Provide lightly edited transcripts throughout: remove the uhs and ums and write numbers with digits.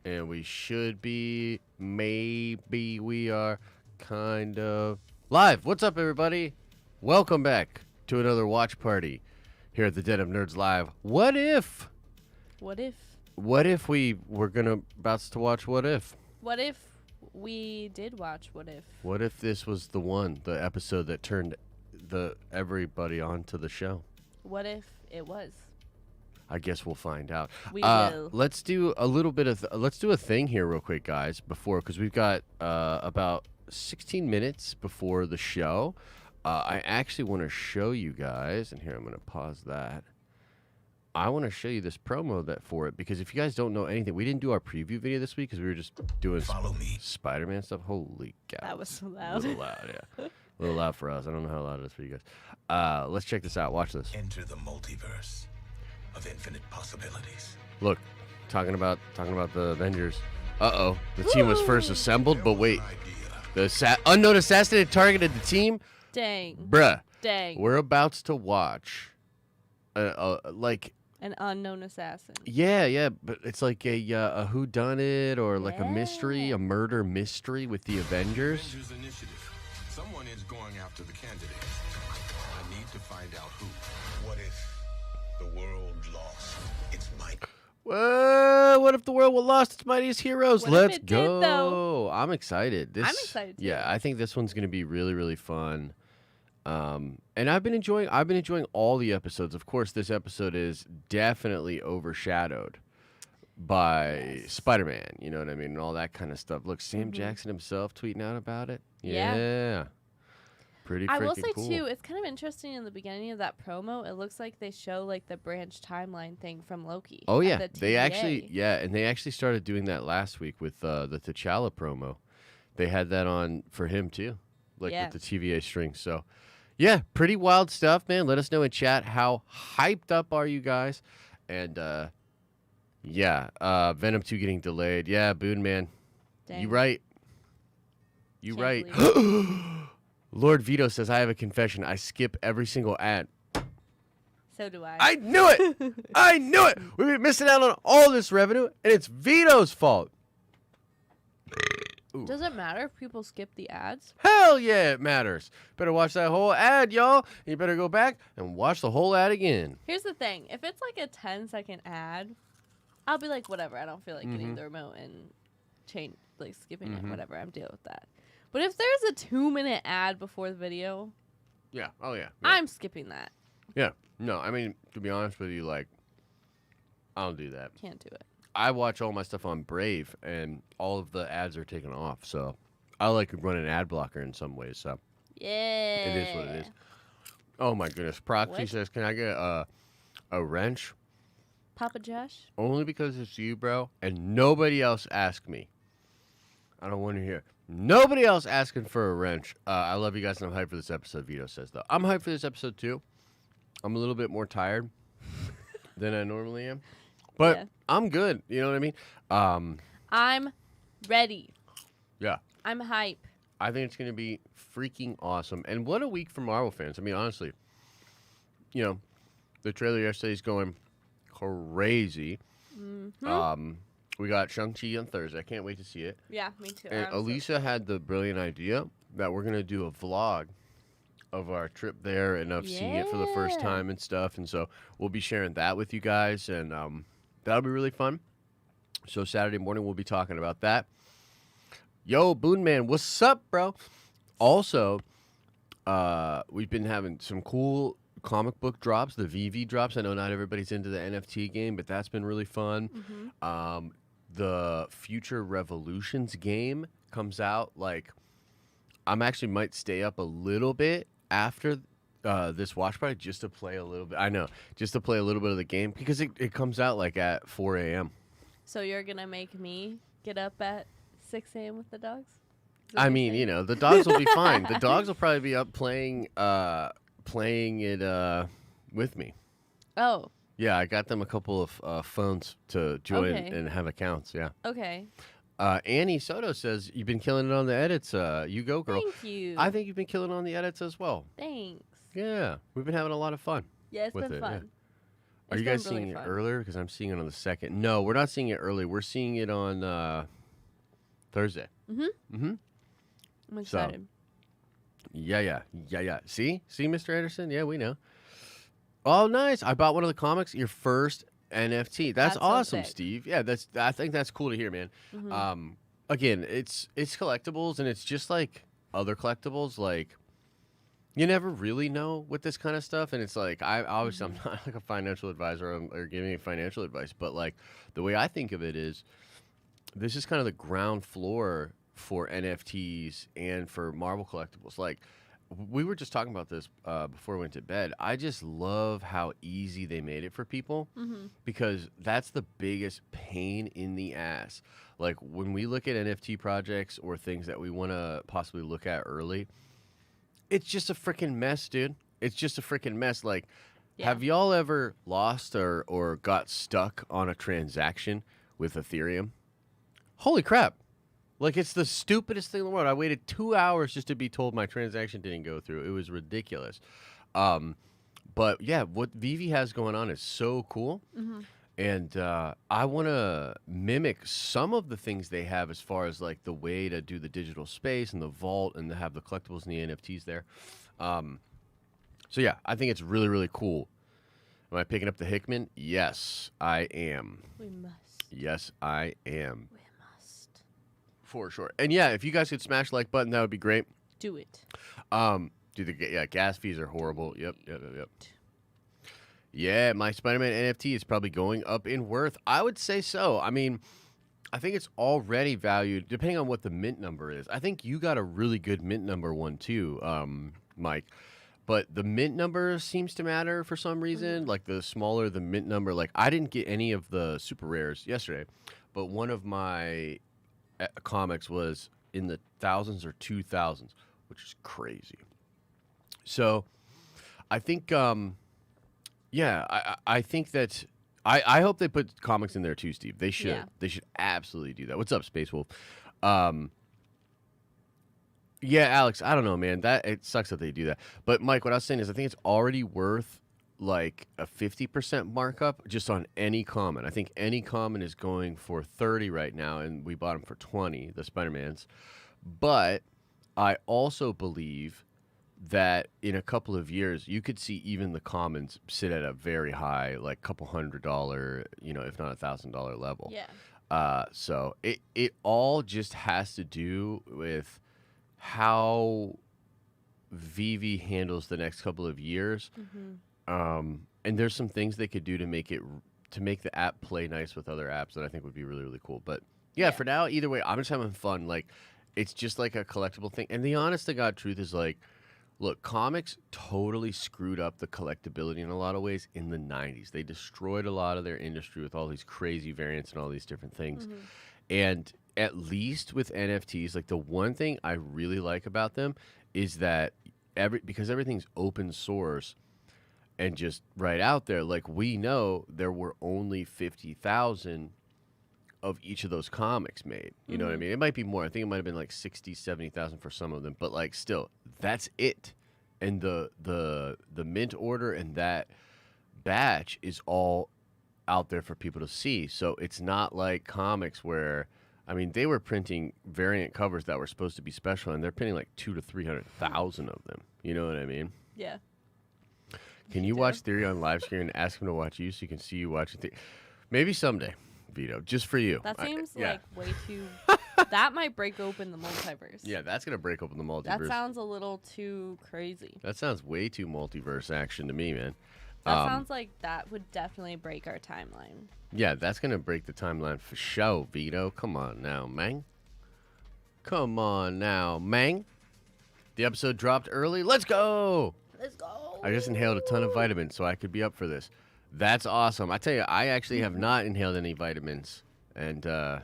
And we should be, maybe we are kind of live. What's up, everybody? Welcome back to another watch party here at the Den of Nerds Live. What if we were about to watch What If? What if we did watch What If? What if this was the episode that turned everybody onto the show? What if it was? I guess we'll find out. We will. Let's do a little bit of let's do a thing here real quick, guys, because we've got about 16 minutes before the show. I actually want to show you guys, and here I'm going to pause that. I want to show you this promo for it, because if you guys don't know anything, we didn't do our preview video this week because we were just doing Spider-Man stuff. Holy cow. That was so loud. A little loud, yeah. A little loud for us. I don't know how loud it is for you guys. Let's check this out. Watch this. Enter the multiverse of infinite possibilities. Look, talking about the Avengers. The team was first assembled, but wait, the unknown assassin had targeted the team. Dang. Bruh. Dang. We're about to watch, like an unknown assassin. Yeah, but it's like a whodunit or like a mystery, a murder mystery with the Avengers. Avengers initiative. Someone is going after the candidates. I need to find out who. What if the world lost its might? Well, what if the world was lost its mightiest heroes? What Let's if it go. did, though? I'm excited. I'm excited too. Yeah, I think this one's going to be really, really fun. And I've been enjoying all the episodes. Of course, this episode is definitely overshadowed by Spider-Man, you know what I mean, and all that kind of stuff. Look, Sam Jackson himself tweeting out about it. Yeah. Pretty freaking cool. I will say, too, it's kind of interesting in the beginning of that promo. It looks like they show, like, the branch timeline thing from Loki. Oh, yeah. The They actually started doing that last week with the T'Challa promo. They had that on for him, too, with the TVA string. So, yeah, pretty wild stuff, man. Let us know in chat how hyped up are you guys. And, Venom 2 getting delayed. Yeah, Boone, man. Dang. You right. You Can't right. Lord Vito says, I have a confession. I skip every single ad. So do I. I knew it. I knew it. We've been missing out on all this revenue, and it's Vito's fault. Ooh. Does it matter if people skip the ads? Hell yeah, it matters. Better watch that whole ad, y'all. You better go back and watch the whole ad again. Here's the thing. If it's like a 10-second ad, I'll be like, whatever. I don't feel like getting the remote and skipping it. Whatever. I'm dealing with that. But if there's a 2-minute ad before the video, yeah, I'm skipping that. Yeah, no, I mean, to be honest with you, like, I don't do that. Can't do it. I watch all my stuff on Brave, and all of the ads are taken off, so I like to run an ad blocker in some ways, so yeah, it is what it is. Oh my goodness, Proxy says, can I get a wrench? Papa Josh? Only because it's you, bro, and nobody else asked me. I don't want to hear. Nobody else asking for a wrench. I love you guys, and I'm hyped for this episode, Vito says, though. I'm hyped for this episode, too. I'm a little bit more tired than I normally am. But I'm good. You know what I mean? I'm ready. Yeah. I'm hype. I think it's going to be freaking awesome. And what a week for Marvel fans. I mean, honestly, the trailer yesterday is going crazy. We got Shang-Chi on Thursday. I can't wait to see it. Yeah, me too. And Elisa had the brilliant idea that we're going to do a vlog of our trip there and of seeing it for the first time and stuff. And so we'll be sharing that with you guys. And that'll be really fun. So Saturday morning, we'll be talking about that. Yo, Boone Man, what's up, bro? Also, we've been having some cool comic book drops, the VV drops. I know not everybody's into the NFT game, but that's been really fun. The Future Revolutions game comes out. Like, I'm actually might stay up a little bit after this watch party just to play a little bit. I know, just to play a little bit of the game because it comes out like at 4 a.m. So you're going to make me get up at 6 a.m. with the dogs? I mean, the dogs will be fine. The dogs will probably be up playing it with me. Oh. Yeah, I got them a couple of phones to join and have accounts, yeah. Okay. Annie Soto says, you've been killing it on the edits. You go, girl. Thank you. I think you've been killing it on the edits as well. Thanks. Yeah, we've been having a lot of fun. Yeah, it's with been fun. Are you guys seeing it earlier? Because I'm seeing it on the 2nd. No, we're not seeing it early. We're seeing it on Thursday. I'm excited. Yeah. See, Mr. Anderson? Yeah, we know. Oh, nice. I bought one of the comics. Your first NFT. That's awesome, so Steve. Yeah, I think that's cool to hear, man. Again, it's collectibles, and it's just like other collectibles. Like, you never really know with this kind of stuff, and it's like I'm not like a financial advisor or giving financial advice, but like the way I think of it is, this is kind of the ground floor for NFTs and for Marvel collectibles. Like, we were just talking about this before we went to bed. I just love how easy they made it for people, because that's the biggest pain in the ass. Like, when we look at NFT projects or things that we want to possibly look at early, it's just a freaking mess, dude. It's just a freaking mess. Like, have y'all ever lost or got stuck on a transaction with Ethereum? Holy crap. Like, it's the stupidest thing in the world. I waited 2 hours just to be told my transaction didn't go through. It was ridiculous. But yeah, what Vivi has going on is so cool. And I want to mimic some of the things they have as far as like the way to do the digital space and the vault and to have the collectibles and the NFTs there. So yeah, I think it's really, really cool. Am I picking up the Hickman? Yes, I am. We must. Yes, I am. We must. For sure. And yeah, if you guys could smash the like button, that would be great. Do it. Gas fees are horrible. Yep. Yeah, my Spider-Man NFT is probably going up in worth. I would say so. I mean, I think it's already valued, depending on what the mint number is. I think you got a really good mint number one too, Mike. But the mint number seems to matter for some reason. Like, the smaller the mint number. Like, I didn't get any of the super rares yesterday, but one of my comics was in the thousands or 2,000s, which is crazy. So, I think... I think that I hope they put comics in there too, Steve. They should. Yeah. They should absolutely do that. What's up, Space Wolf? Yeah, Alex, I don't know, man. That it sucks that they do that. But Mike, what I was saying is, I think it's already worth like a 50% markup just on any common. I think any common is going for 30 right now, and we bought them for 20, the Spider-Mans. But I also believe that in a couple of years, you could see even the commons sit at a very high, like couple $100, if not $1,000 level. Yeah. So it all just has to do with how Vivi handles the next couple of years. And there's some things they could do to make the app play nice with other apps that I think would be really, really cool. But yeah, for now, either way, I'm just having fun. Like, it's just like a collectible thing. And the honest to God truth is, like, look, comics totally screwed up the collectability in a lot of ways in the 90s. They destroyed a lot of their industry with all these crazy variants and all these different things. And at least with NFTs, like, the one thing I really like about them is that because everything's open source and just right out there, like, we know there were only 50,000 of each of those comics made. You know what I mean? It might be more. I think it might have been like 60, 70,000 for some of them, but like, still, that's it. And the mint order and that batch is all out there for people to see. So it's not like comics where, I mean, they were printing variant covers that were supposed to be special, and they're printing like 200,000 to 300,000 of them. You know what I mean? Yeah. Can you watch Theory on live screen and ask him to watch you so you can see you watching Theory? Maybe someday. Vito, just for you. That seems like way too... That might break open the multiverse. Yeah, that's going to break open the multiverse. That sounds a little too crazy. That sounds way too multiverse action to me, man. That sounds like that would definitely break our timeline. Yeah, that's going to break the timeline for sure, Vito. Come on now, man. Come on now, man. The episode dropped early. Let's go! Let's go! I just inhaled a ton of vitamins, so I could be up for this. That's awesome. I tell you, I actually have not inhaled any vitamins. And, I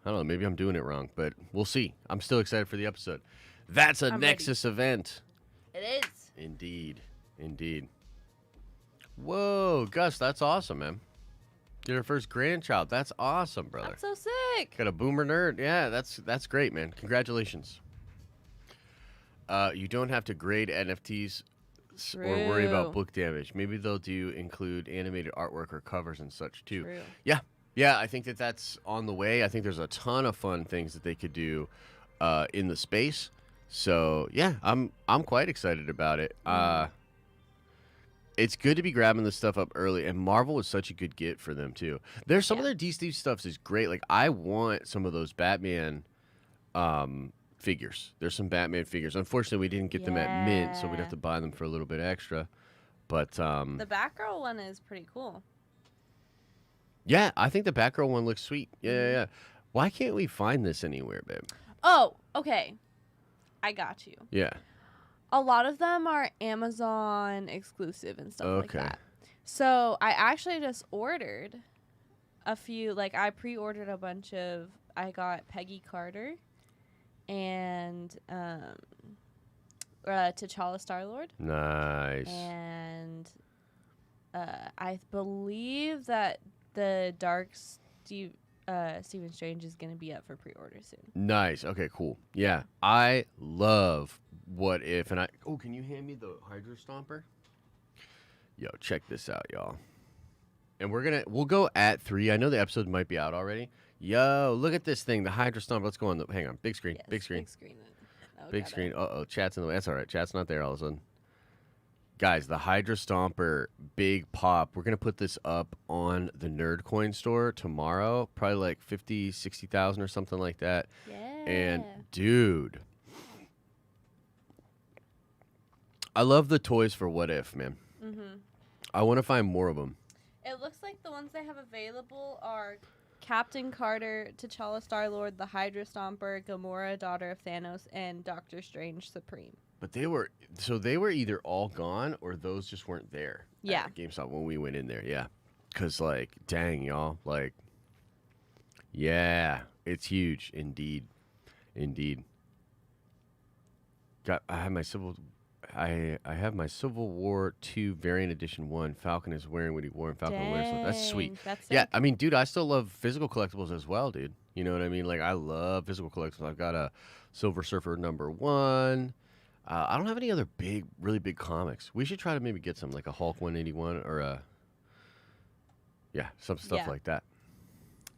don't know, maybe I'm doing it wrong, but we'll see. I'm still excited for the episode. That's a Nexus event. It is. Indeed. Whoa, Gus, that's awesome, man. You're your first grandchild. That's awesome, brother. That's so sick. Got a boomer nerd. Yeah, that's great, man. Congratulations. You don't have to grade NFTs or worry about True. book damage. Maybe they'll include animated artwork or covers and such too. True. Yeah, yeah. I think that's on the way. I think there's a ton of fun things that they could do in the space. So yeah, I'm quite excited about it. It's good to be grabbing this stuff up early, and Marvel was such a good get for them too. There's some of their DC stuff is great. Like I want some of those Batman figures. There's some Batman figures. Unfortunately, we didn't get them at Mint, so we'd have to buy them for a little bit extra. But The Batgirl one is pretty cool. yeah, I think the Batgirl one looks sweet. Yeah. Why can't we find this anywhere, babe? Oh, okay. I got you. Yeah. A lot of them are Amazon exclusive and stuff like Okay. that. So I actually just ordered a few. Like I pre-ordered a bunch of. I got Peggy Carter and T'Challa Star-Lord. Nice. And I believe that the Dark Stephen Strange is going to be up for pre-order soon. Nice. Okay, cool. Yeah. I love What If, and can you hand me the Hydro Stomper? Yo, check this out, y'all. And we'll go at 3. I know the episode might be out already. Yo, look at this thing, the Hydro Stomper. Let's go on hang on, big screen, Yes, big screen. Big screen. Oh, Big got screen. it. Uh-oh, chat's in the way. That's all right. Chat's not there all of a sudden. Guys, the Hydra Stomper big pop. We're going to put this up on the Nerd Coin store tomorrow. Probably like 50, 60,000 or something like that. Yeah. And dude, I love the toys for What If, man. Mm-hmm. I want to find more of them. It looks like the ones they have available are Captain Carter, T'Challa Star-Lord, the Hydra Stomper, Gamora, Daughter of Thanos, and Doctor Strange Supreme. But they were either all gone or those just weren't there. Yeah. At GameStop when we went in there. Yeah. Cause like, dang y'all, like, yeah, it's huge indeed. I have my Civil War 2 Variant Edition 1. Falcon is wearing what he wore in Falcon and Winter Soldier. That's sweet. That's Yeah, sick. I mean, dude, I still love physical collectibles as well, dude. You know what I mean? Like, I love physical collectibles. I've got a Silver Surfer #1. I don't have any other really big comics. We should try to maybe get some, like a Hulk 181 or some stuff like that.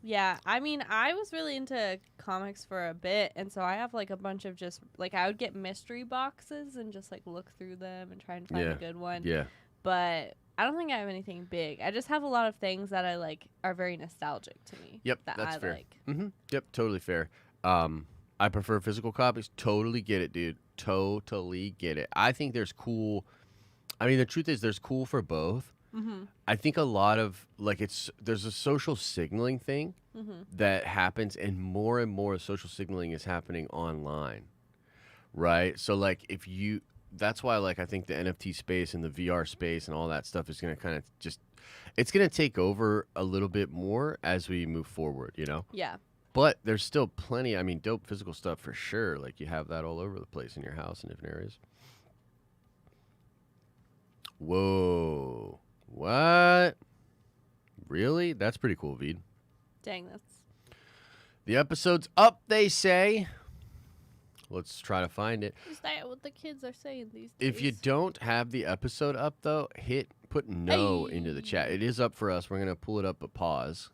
Yeah, I mean, I was really into comics for a bit, and so I have like a bunch of just like I would get mystery boxes and just like look through them and try and find a good one. Yeah. But I don't think I have anything big. I just have a lot of things that I like are very nostalgic to me. Yep, that that's I fair. like. Mm-hmm. Yep, totally fair. I prefer physical copies. Totally get it, dude. Totally get it. I think there's cool. I mean, the truth is, there's cool for both. Mm-hmm. I think a lot of like there's a social signaling thing that happens, and more social signaling is happening online, right? So like that's why like I think the NFT space and the VR space and all that stuff is going to kind of it's going to take over a little bit more as we move forward, you know? Yeah. But there's still plenty, I mean, dope physical stuff for sure. Like you have that all over the place in your house in different areas. Whoa. What? Really? That's pretty cool, Veed. Dang, that's. The episode's up, they say. Let's try to find it. Is that what the kids are saying these days? If you don't have the episode up, though, put no Hey. into the chat. It is up for us. We're going to pull it up, but pause.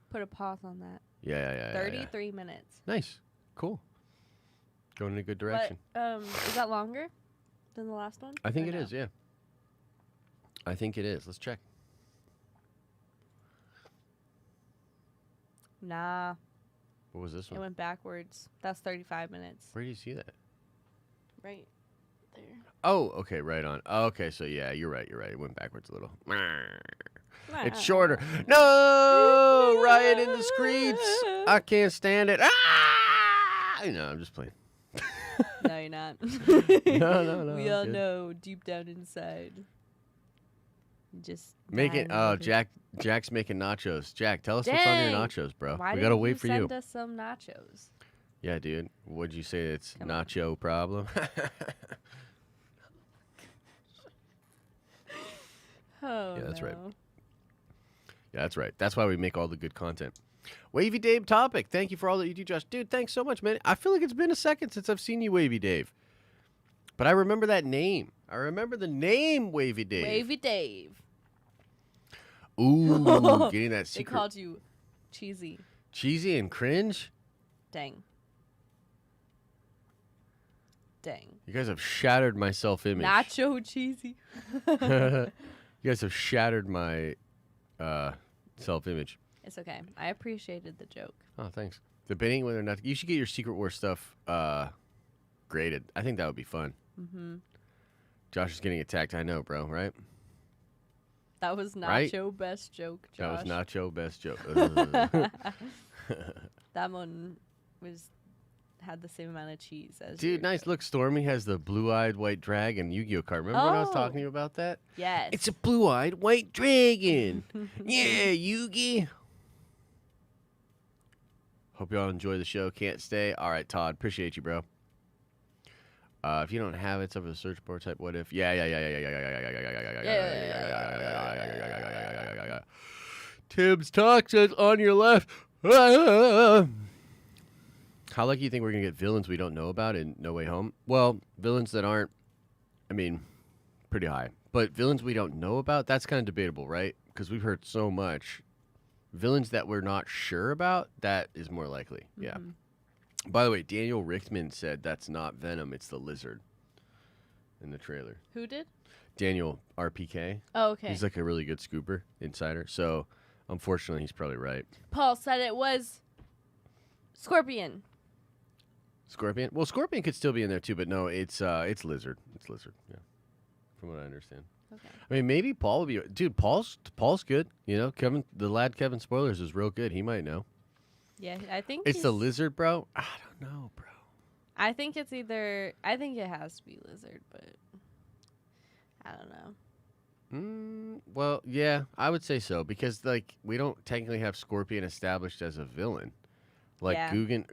Put a pause on that. Yeah. 33 minutes. Nice. Cool. Going in a good direction. But, is that longer than the last one? I think Or it no? is, yeah. I think it is. Let's check. Nah, What was this it one? went backwards. That's 35 minutes. Where do you see that? Right there. Oh, okay, right on. Okay, so yeah, you're right. It went backwards a little. It's shorter. No! Riot in the streets. I can't stand it. Ah! No, I'm just playing. No, you're not. No. We I'm all good. know deep down inside. Just Making dying over it. Jack's making nachos. Jack, tell us what's on your Dang. nachos, bro. Why We gotta didn't wait for you. Send us some nachos. Yeah, dude. What'd you say? It's Come on. nacho problem. Oh, Yeah, that's right. no. Yeah, that's right. That's why we make all the good content. Wavy Dave Topic. Thank you for all that you do, Josh. Dude, thanks so much, man. I feel like it's been a second since I've seen you, Wavy Dave. But I remember that name. I remember the name Wavy Dave. Wavy Dave. Ooh, getting that They secret. called you cheesy. Cheesy and cringe? Dang. Dang. You guys have shattered my self-image. Nacho cheesy. You guys have shattered my self-image. It's okay. I appreciated the joke. Oh, thanks. Debating whether or not you should get your Secret War stuff graded. I think that would be fun. Mm-hmm. Josh is getting attacked. I know, bro. Right? That was Nacho Right? best joke, Josh. That was Nacho best joke. That one had the same amount of cheese as Dude, your nice. joke. Look, Stormy has the blue-eyed white dragon Yu-Gi-Oh card. Remember when I was Oh. talking to you about that? Yes. It's a blue-eyed white dragon. Yeah, Yugi. Hope y'all enjoy the show. Can't stay. All right, Todd. Appreciate you, bro. If you don't have it, it's over the search bar. Type what if. Yeah. Tibbs Talk says on your left. How lucky you think we're gonna get villains we don't know about in No Way Home? Well, villains that aren't. I mean, pretty high. But villains we don't know about, that's kind of debatable, right? Because we've heard so much. Villains that we're not sure about, that is more likely. Yeah. By the way, Daniel Richtman said that's not Venom, it's the lizard in the trailer. Who did? Daniel RPK. Oh, okay. He's like a really good scooper insider. So, unfortunately, he's probably right. Paul said it was Scorpion. Scorpion? Well, Scorpion could still be in there too, but no, it's lizard. It's lizard, yeah. From what I understand. Okay. I mean, maybe Paul would be. Dude, Paul's good. You know, the lad Kevin Spoilers is real good. He might know. Yeah, I think It's the he's- lizard, bro. I don't know, bro. I think it's either. I think it has to be lizard, but I don't know. Well, yeah, I would say so because like we don't technically have Scorpion established as a villain. Like Yeah. Guggen,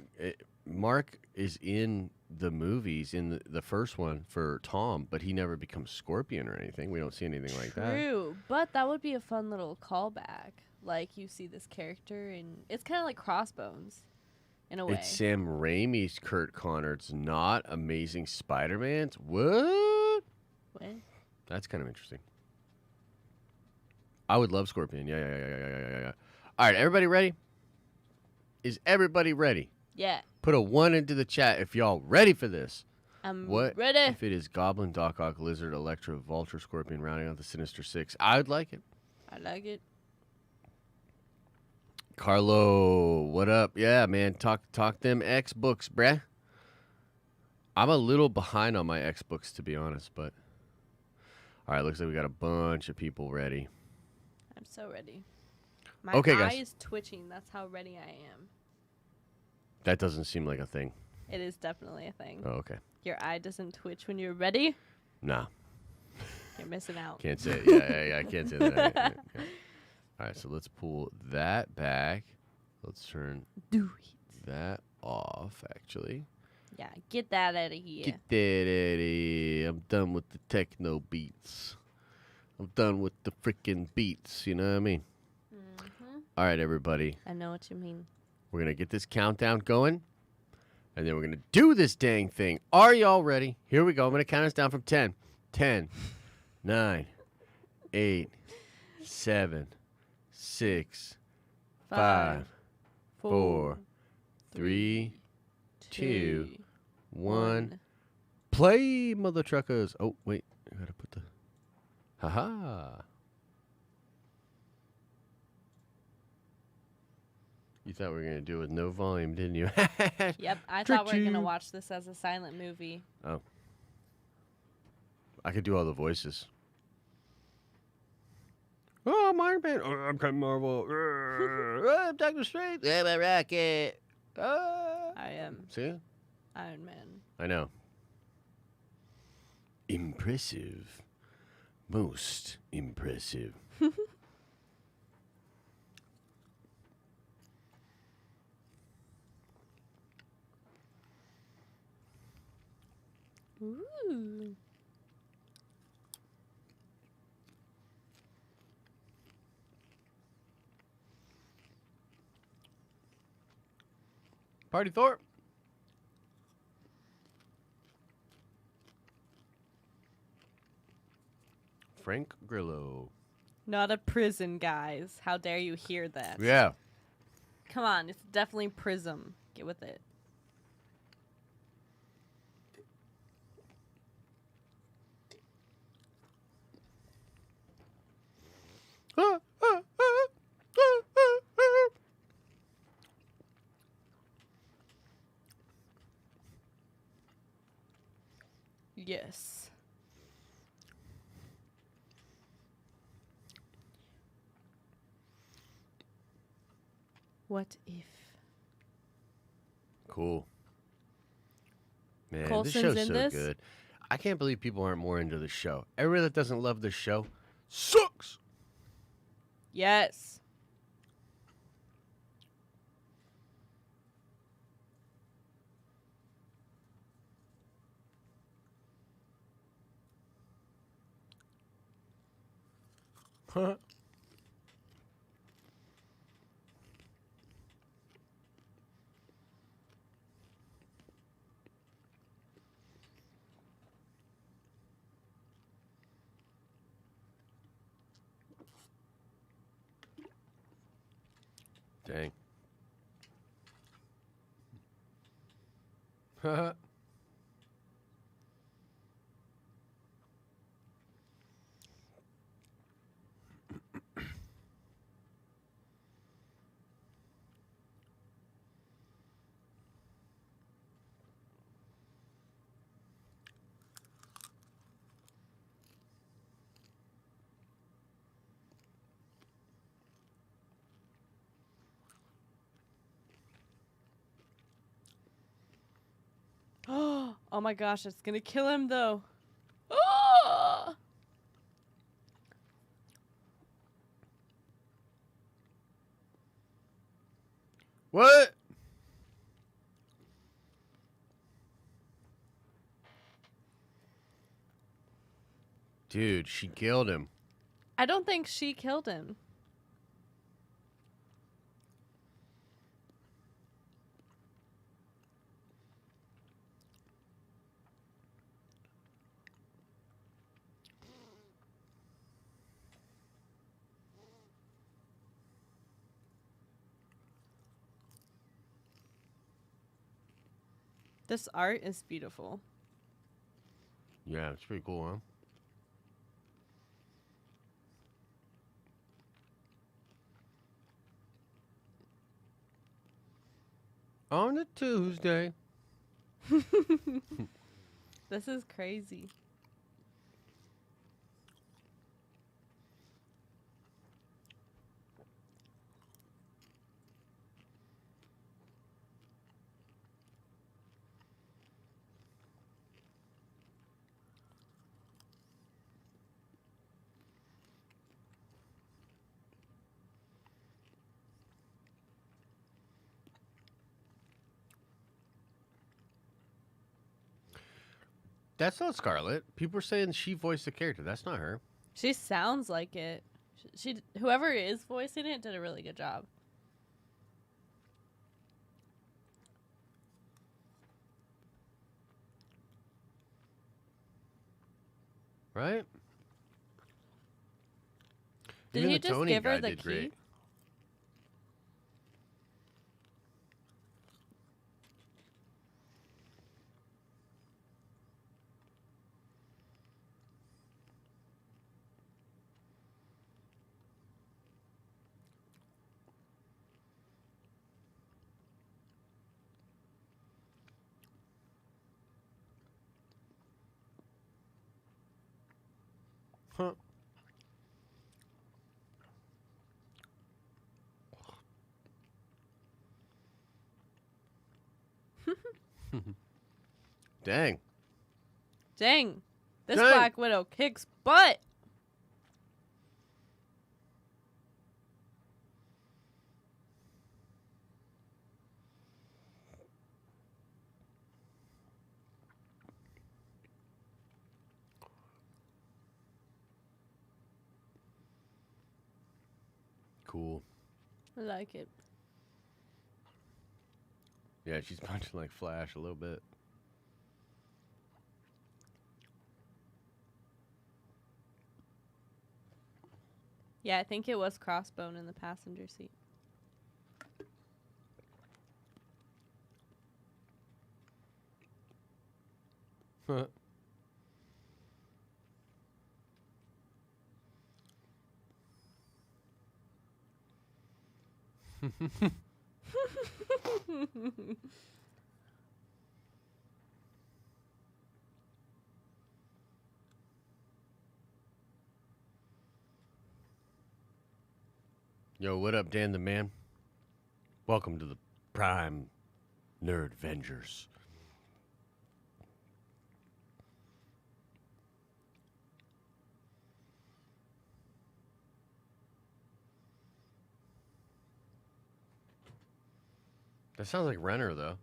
Mark is in the movies in the first one for Tom, but he never becomes Scorpion or anything. We don't see anything like that. True, but that would be a fun little callback. Like you see this character, and it's kind of like Crossbones, in a way. It's Sam Raimi's Kurt Connor. It's not Amazing Spider-Man's. What? What? That's kind of interesting. I would love Scorpion. Yeah. All right, everybody ready? Is everybody ready? Yeah, Put a 1 into the chat if y'all ready for this. I'm What ready. if it is Goblin, Doc Ock, Lizard, Electro, Vulture, Scorpion, rounding out the Sinister Six? I would like it. I like it. Carlo, what up? Yeah, man, talk them X books, bruh. I'm a little behind on my X books, to be honest, but all right, looks like we got a bunch of people ready. I'm so ready. My Okay, eye guys. is twitching. That's how ready I am. That doesn't seem like a thing. It is definitely a thing. Oh, okay. Your eye doesn't twitch when you're ready. Nah, You're missing out. can't say it. Yeah, I can't say that. Yeah. All right, so let's pull that back. Let's turn Do it. that off, actually. Yeah, get that out of here. Get that out of here. I'm done with the techno beats. I'm done with the freaking beats. You know what I mean? All right, everybody. I know what you mean. We're going to get this countdown going, and then we're going to do this dang thing. Are y'all ready? Here we go. I'm going to count us down from 10. 10, 9, 8, 7, 6, 5, 4, 3, 2, 1. Play, mother truckers. Oh, wait. I got to put the... Ha-ha. You thought we were going to do it with no volume, didn't you? Yep, I Tricked thought we were going to you. watch this as a silent movie. Oh. I could do all the voices. Oh, I'm Iron Man. Oh, I'm Captain Marvel. I'm Doctor Strange. I'm a rocket. I am See? Iron Man. I know. Impressive. Most impressive. Ooh. Party Thor. Frank Grillo. Not a prison, guys. How dare you hear that? Yeah. Come on, it's definitely Prism. Get with it. Yes. What if? Cool. Man, Coulson's this show's in so this? good. I can't believe people aren't more into the show. Everybody that doesn't love this show sucks. Yes. Dang. Oh my gosh, it's gonna kill him though. Oh! What? Dude, she killed him. I don't think she killed him. This art is beautiful. Yeah, it's pretty cool, huh? On a Tuesday. This is crazy. That's not Scarlett. People are saying she voiced the character. That's not her. She sounds like it. She whoever is voicing it did a really good job. Right? Did Even he the just Tony give her guy the did key? great. Huh. Dang. Dang. This Dang. Black Widow kicks butt. Cool. I like it. Yeah, she's punching like Flash a little bit. Yeah, I think it was Crossbone in the passenger seat. Yo, what up, Dan the Man? Welcome to the Prime Nerd Avengers. That sounds like Renner, though.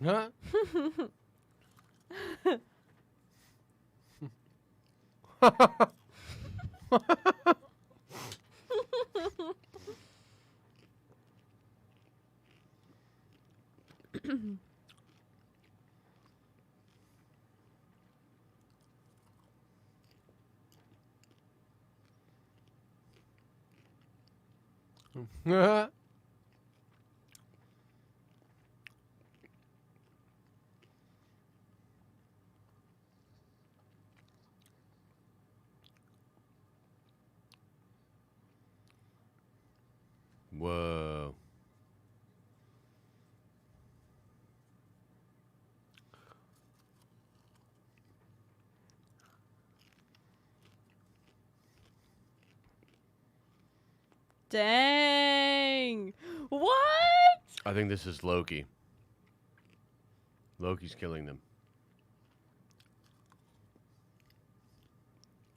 Huh? Whoa. Dang. What? I think this is Loki. Loki's killing them.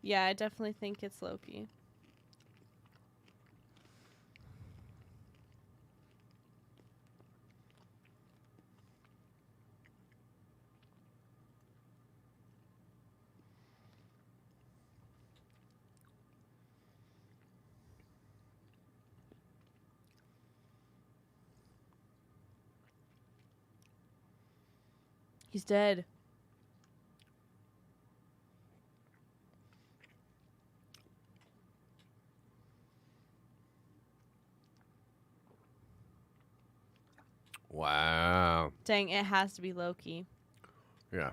Yeah, I definitely think it's Loki. He's dead. Wow. Dang, it has to be Loki. Yeah.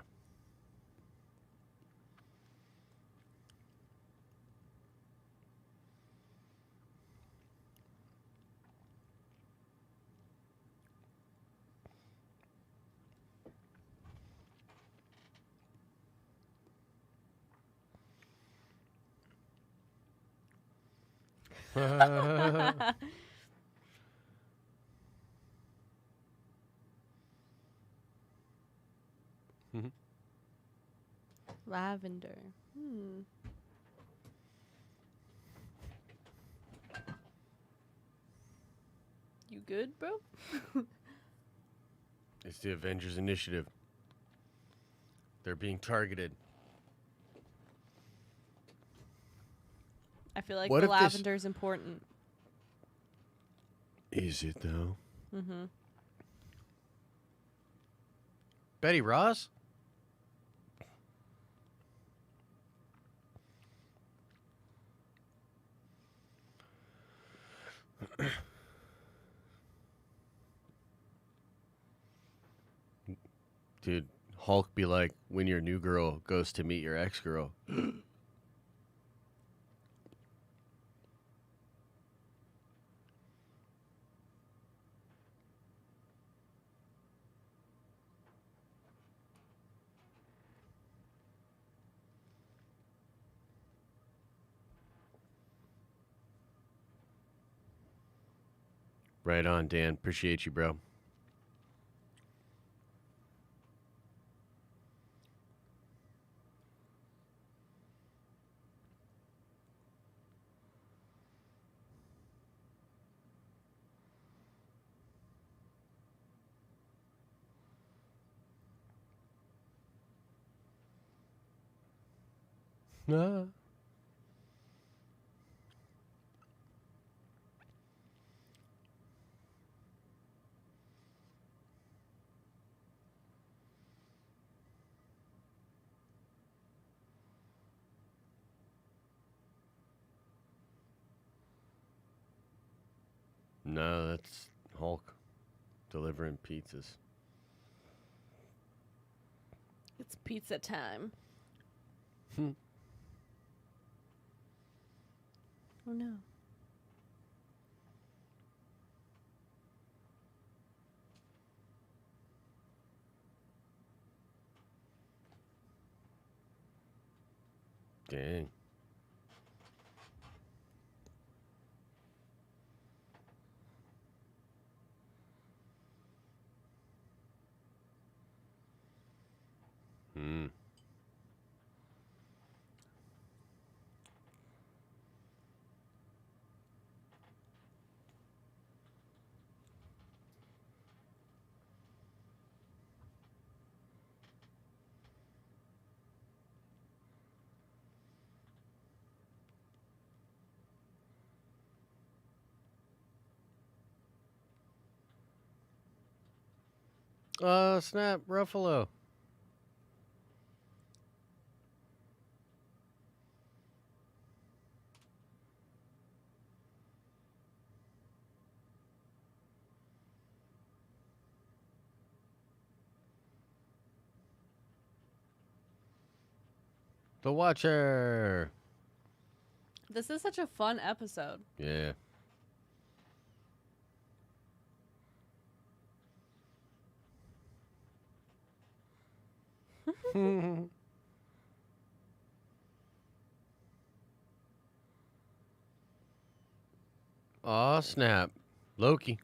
Lavender. You good, bro? It's the Avengers Initiative. They're being targeted. I feel like What the if this- lavender's important. Is it, though? Mm-hmm. Betty Ross? Dude, Hulk be like when your new girl goes to meet your ex-girl. Right on, Dan. Appreciate you, bro. Ah. No, that's Hulk delivering pizzas. It's pizza time. Oh no. Dang. Hmm. Snap, Ruffalo. The Watcher. This is such a fun episode. Yeah. Aw, snap. Loki.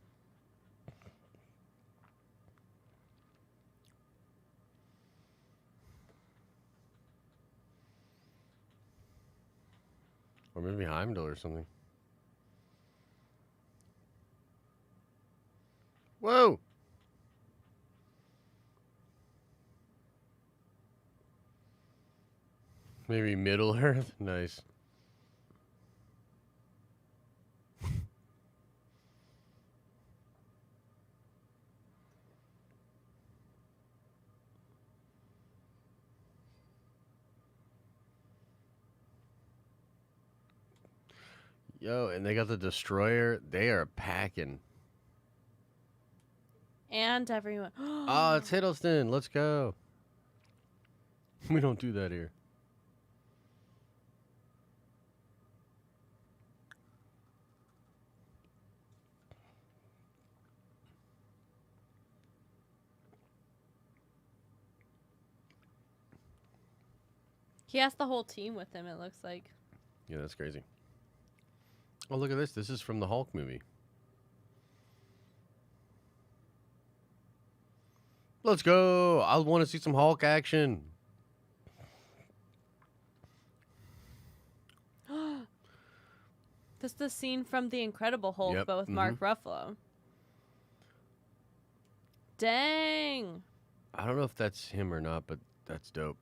Or maybe Heimdall or something. Whoa! Maybe Middle Earth? Nice. Yo, and they got the Destroyer. They are packing. And everyone. Oh, it's Hiddleston. Let's go. We don't do that here. He has the whole team with him, it looks like. Yeah, that's crazy. Oh, look at this. This is from the Hulk movie. Let's go. I want to see some Hulk action. This is the scene from The Incredible Hulk, Yep, but with Mark Ruffalo. Dang. I don't know if that's him or not, but that's dope.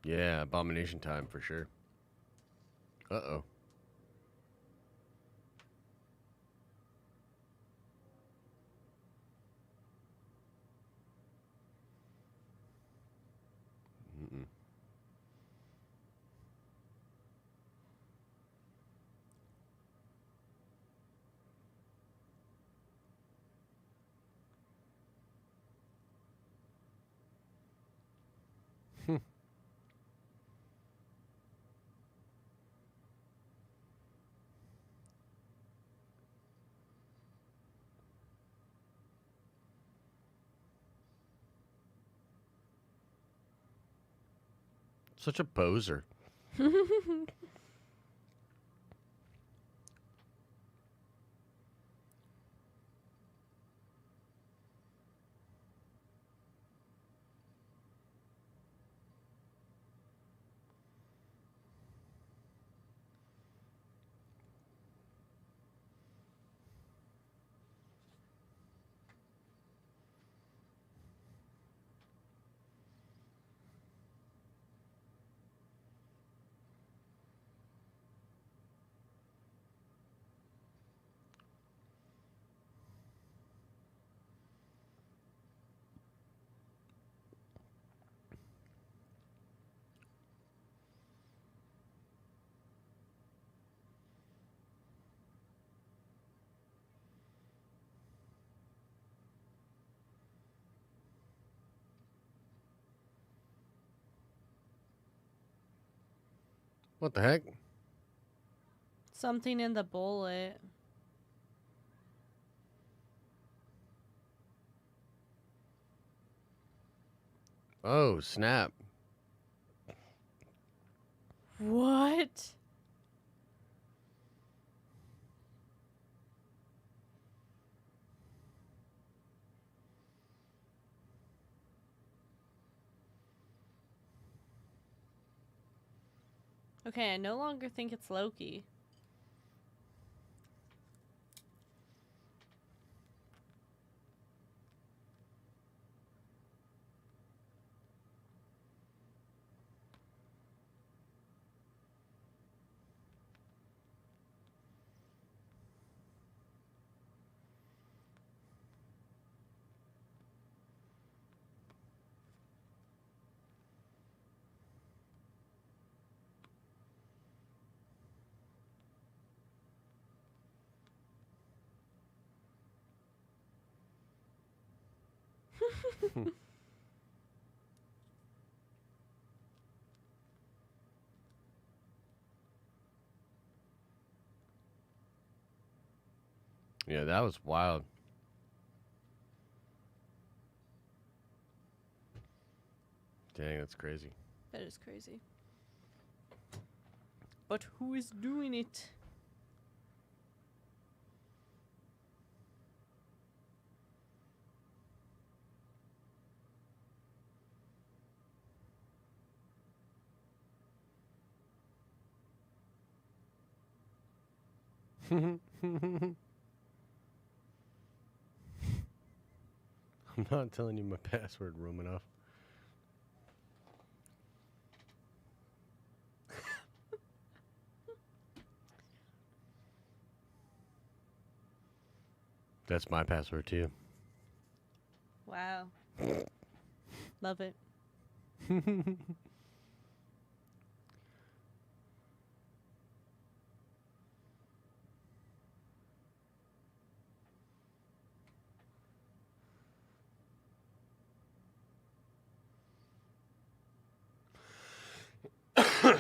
Yeah, Abomination time for sure. Uh-oh. Mm-mm. Such a poser. What the heck? Something in the bullet. Oh, snap. What? Okay, I no longer think it's Loki. Yeah, that was wild. Dang, that's crazy. That is crazy. But who is doing it? I'm not telling you my password, Romanoff. That's my password too. Wow. Love it.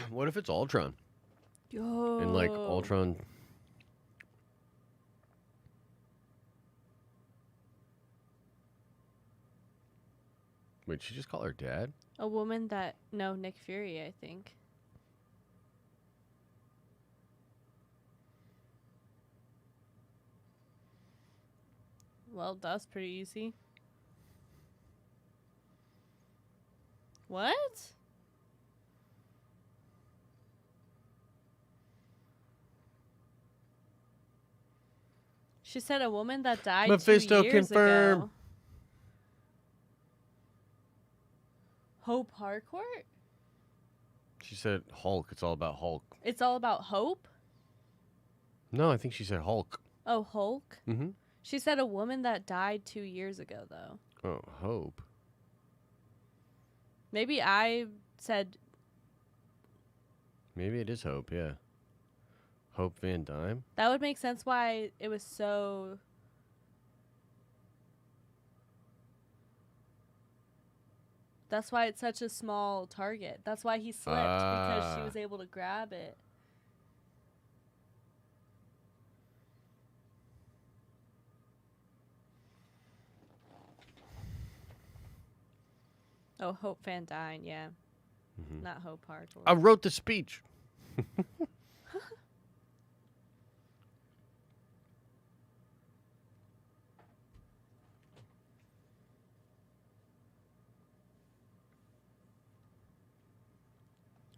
What if it's Ultron? Yo. And like Ultron. Wait, she just call her dad? A woman that no Nick Fury, I think. Well, that's pretty easy. What? She said a woman that died Mephisto 2 years confirmed. ago. Hope Harcourt? She said Hulk. It's all about Hulk. It's all about Hope? No, I think she said Hulk. Oh, Hulk? Mm-hmm. She said a woman that died 2 years ago, though. Oh, Hope. Maybe I said... Maybe it is Hope, yeah. Hope Van Dyne? That would make sense why it was so... That's why it's such a small target. That's why he slipped, because she was able to grab it. Oh, Hope Van Dyne, yeah. Mm-hmm. Not Hope Harcourt. I wrote the speech.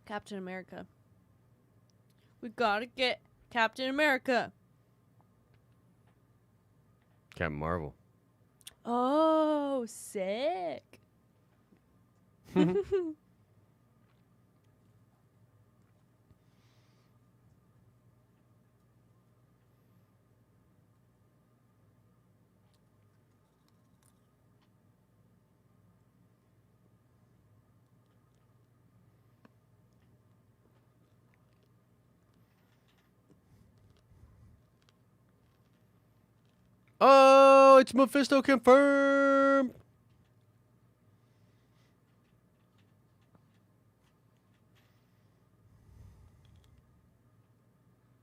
Captain America. We gotta get Captain America. Captain Marvel. Oh, sick. Oh, it's Mephisto confirmed.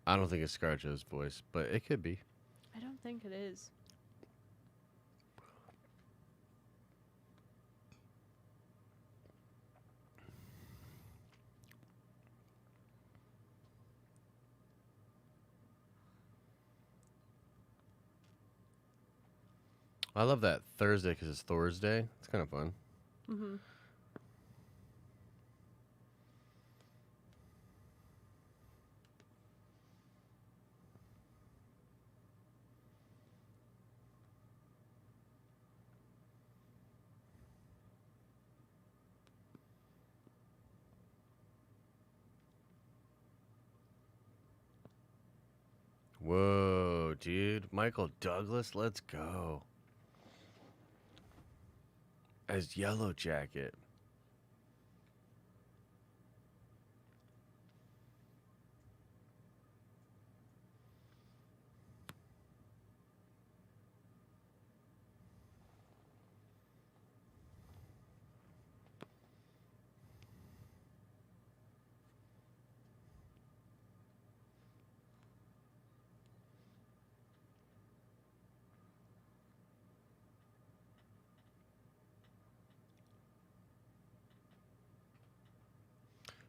I don't think it's ScarJo's voice, but it could be. I don't think it is. I love that Thursday because it's Thor's Day. It's kind of fun. Mm-hmm. Whoa, dude. Michael Douglas, let's go. As Yellow Jacket.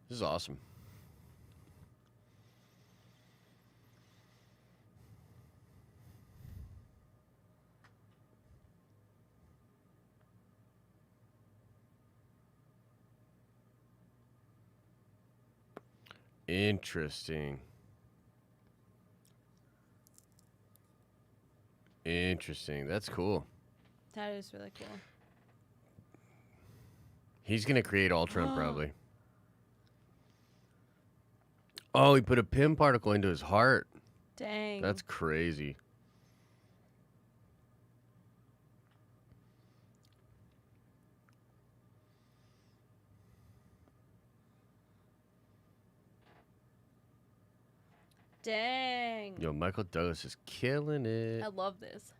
This is awesome. Interesting. Interesting. That's cool. That is really cool. He's going to create Ultron probably. Oh, he put a Pym particle into his heart. Dang. That's crazy. Dang. Yo, Michael Douglas is killing it. I love this.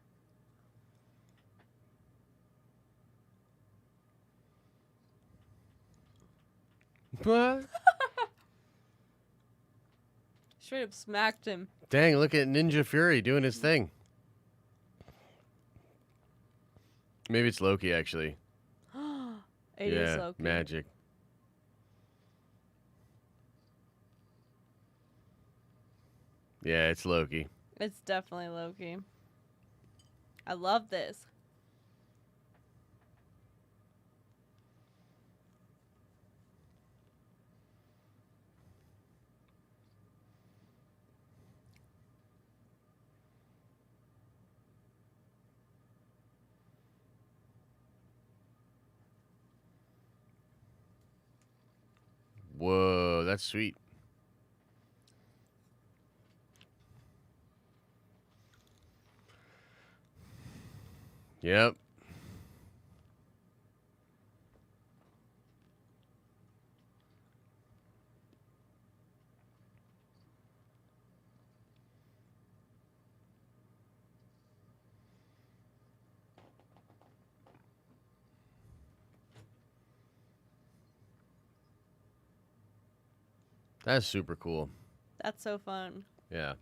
What? Straight up smacked him. Dang, look at Ninja Fury doing his thing. Maybe it's Loki, actually. It is Loki. Magic. Yeah, it's Loki. It's definitely Loki. I love this. Whoa, that's sweet. Yep. That's super cool. That's so fun. Yeah.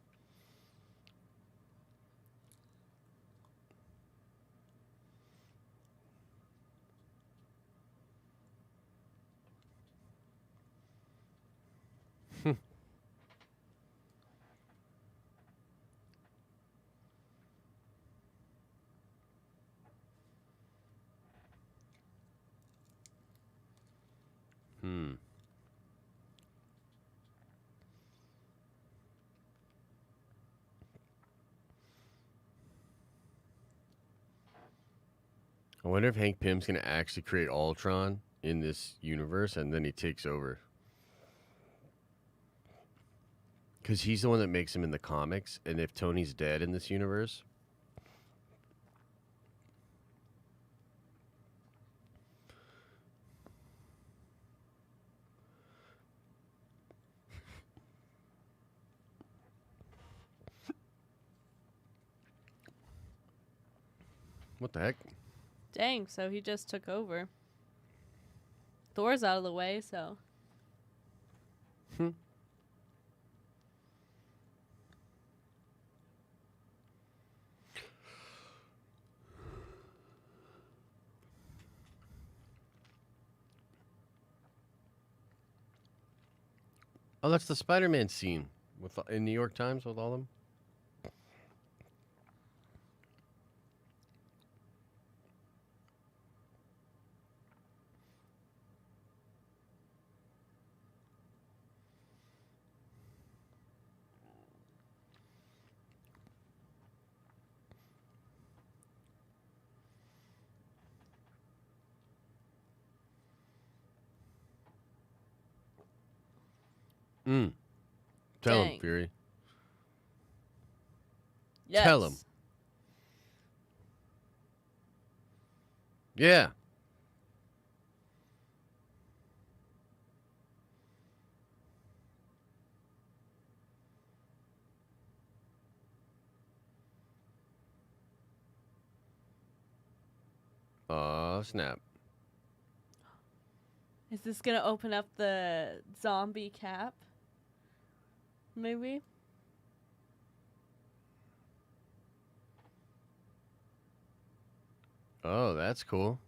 Hmm. I wonder if Hank Pym's going to actually create Ultron in this universe and then he takes over. Because he's the one that makes him in the comics. And if Tony's dead in this universe. What the heck? Dang, so he just took over. Thor's out of the way, so. Oh, that's the Spider-Man scene with in New York Times with all them. Mm. Tell him, Dang. Fury. Yes. Tell him. Yeah. Oh, snap. Is this gonna open up the zombie cap? Maybe. Oh, that's cool.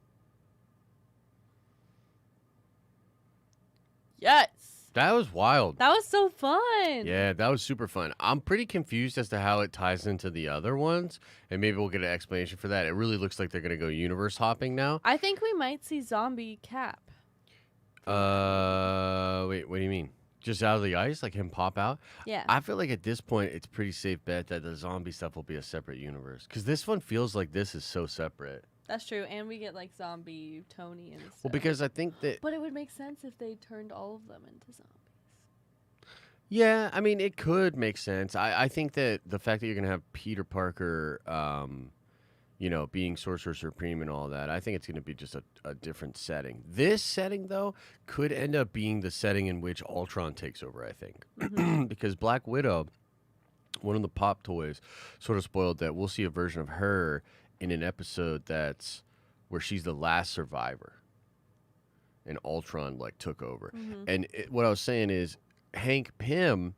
Yes. That was wild. That was so fun. Yeah, that was super fun. I'm pretty confused as to how it ties into the other ones, and maybe we'll get an explanation for that. It really looks like they're going to go universe hopping now. I think we might see zombie cap. Wait, what do you mean? Just out of the ice, like him pop out? Yeah. I feel like at this point, it's pretty safe bet that the zombie stuff will be a separate universe. Because this one feels like this is so separate. That's true, and we get like zombie Tony and stuff. Well, because I think that... But it would make sense if they turned all of them into zombies. Yeah, I mean, it could make sense. I think that the fact that you're going to have Peter Parker, being Sorcerer Supreme and all that, I think it's going to be just a different setting. This setting, though, could end up being the setting in which Ultron takes over, I think. Because Black Widow, one of the pop toys, sort of spoiled that we'll see a version of her in an episode that's where she's the last survivor. And Ultron, took over. And what I was saying is, Hank Pym,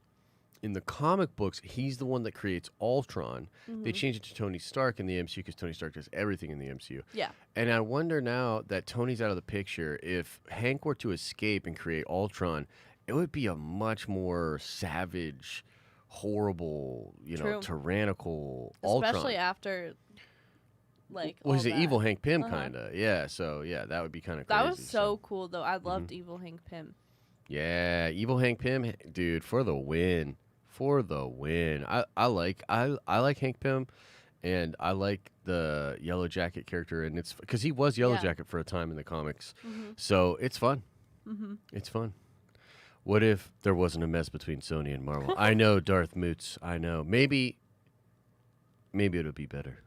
in the comic books, he's the one that creates Ultron. They changed it to Tony Stark in the MCU because Tony Stark does everything in the MCU. Yeah. And I wonder now that Tony's out of the picture, if Hank were to escape and create Ultron, it would be a much more savage, horrible, True. tyrannical Especially Ultron. after, Well, all he's an that. evil Hank Pym, kind of. Yeah, so, yeah, that would be kind of crazy. That was so cool, though. I loved evil Hank Pym. Yeah, evil Hank Pym, dude, for the win. For the win. I like Hank Pym, and I like the Yellow Jacket character, and it's because he was Yellow Jacket for a time in the comics, so it's fun. It's fun. What if there wasn't a mess between Sony and Marvel? I know, Darth Moots. I know. Maybe it'll be better.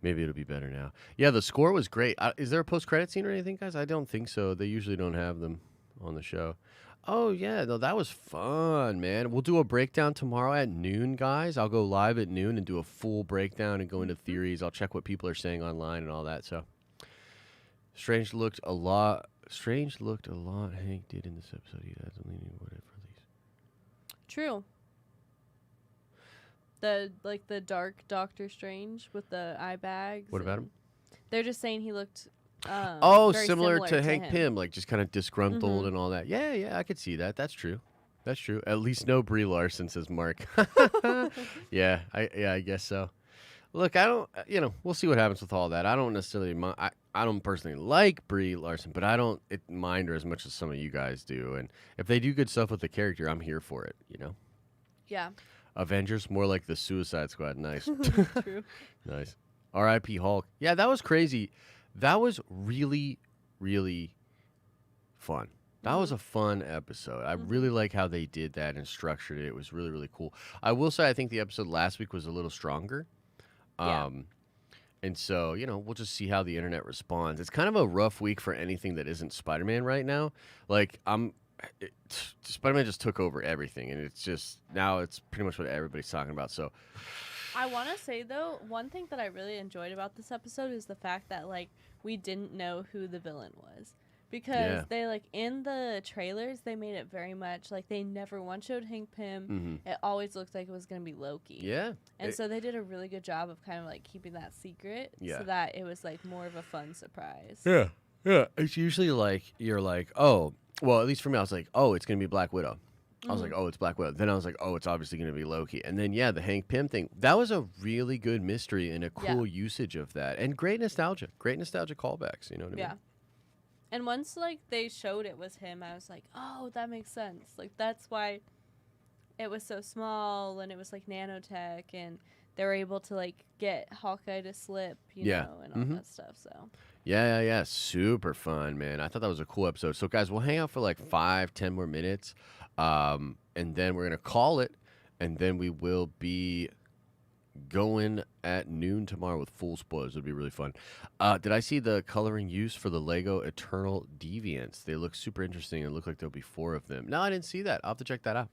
Maybe it'll be better now. Yeah, the score was great. Is there a post-credit scene or anything, guys? I don't think so. They usually don't have them on the show. Oh, yeah. No, that was fun, man. We'll do a breakdown tomorrow at noon, guys. I'll go live at noon and do a full breakdown and go into theories. I'll check what people are saying online and all that. So, Strange looked a lot. Hank did in this episode. He doesn't lean whatever these. True. The dark Doctor Strange with the eye bags. What about him? They're just saying he looked very similar to Hank him. Pym, just kind of disgruntled and all that. Yeah, I could see that. That's true. At least no Brie Larson, says Mark. Yeah, I guess so. Look, I don't, we'll see what happens with all that. I don't necessarily mind. I don't personally like Brie Larson, but I don't mind her as much as some of you guys do. And if they do good stuff with the character, I'm here for it, Yeah. Avengers, more like the Suicide Squad. Nice. True. Nice. R.I.P. Hulk. Yeah, that was crazy. That was really, really fun. That was a fun episode. I really like how they did that and structured it. It was really, really cool. I will say I think the episode last week was a little stronger. Yeah. And so, we'll just see how the internet responds. It's kind of a rough week for anything that isn't Spider-Man right now. Spider-Man just took over everything, and now it's pretty much what everybody's talking about. So I want to say, though, one thing that I really enjoyed about this episode is the fact that, we didn't know who the villain was. Because they, in the trailers, they made it very much, they never once showed Hank Pym. It always looked like it was going to be Loki. Yeah. And so they did a really good job of kind of, keeping that secret so that it was, more of a fun surprise. Yeah. It's usually you're oh, well, at least for me, I was like, oh, it's going to be Black Widow. I was like, oh, it's Black Widow. Then I was like, oh, it's obviously going to be Loki. And then, yeah, the Hank Pym thing. That was a really good mystery and a cool usage of that. And great nostalgia. Great nostalgia callbacks. You know what I mean? Yeah. And once, like, they showed it was him, I was like, oh, that makes sense. Like, that's why it was so small and it was, like, nanotech. And they were able to, like, get Hawkeye to slip, you know, and all that stuff, so. Yeah. Super fun, man. I thought that was a cool episode. So, guys, we'll hang out for like 5-10 more minutes. And then we're going to call it. And then we will be going at noon tomorrow with full spoilers. It'll be really fun. Did I see the coloring used for the Lego Eternal Deviants? They look super interesting. It looked like there'll be 4 of them. No, I didn't see that. I'll have to check that out.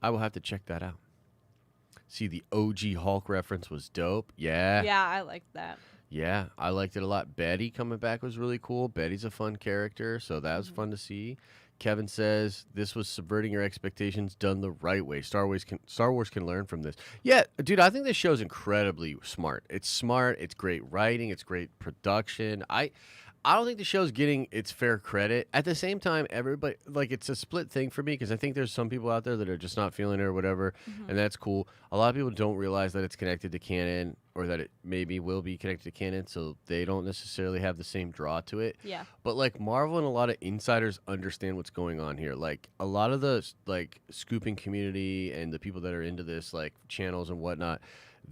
I will have to check that out. See, the OG Hulk reference was dope. Yeah. Yeah, I liked that. Yeah, I liked it a lot. Betty coming back was really cool. Betty's a fun character, so that was fun to see. Kevin says this was subverting your expectations done the right way. Star Wars can learn from this. Yeah, dude, I think this show's incredibly smart. It's smart. It's great writing. It's great production. I don't think the show's getting its fair credit. At the same time, everybody, like, it's a split thing for me because I think there's some people out there that are just not feeling it or whatever, and that's cool. A lot of people don't realize that it's connected to canon or that it maybe will be connected to canon, so they don't necessarily have the same draw to it. Yeah. But, like, Marvel and a lot of insiders understand what's going on here. Like, a lot of the, like, scooping community and the people that are into this, like, channels and whatnot,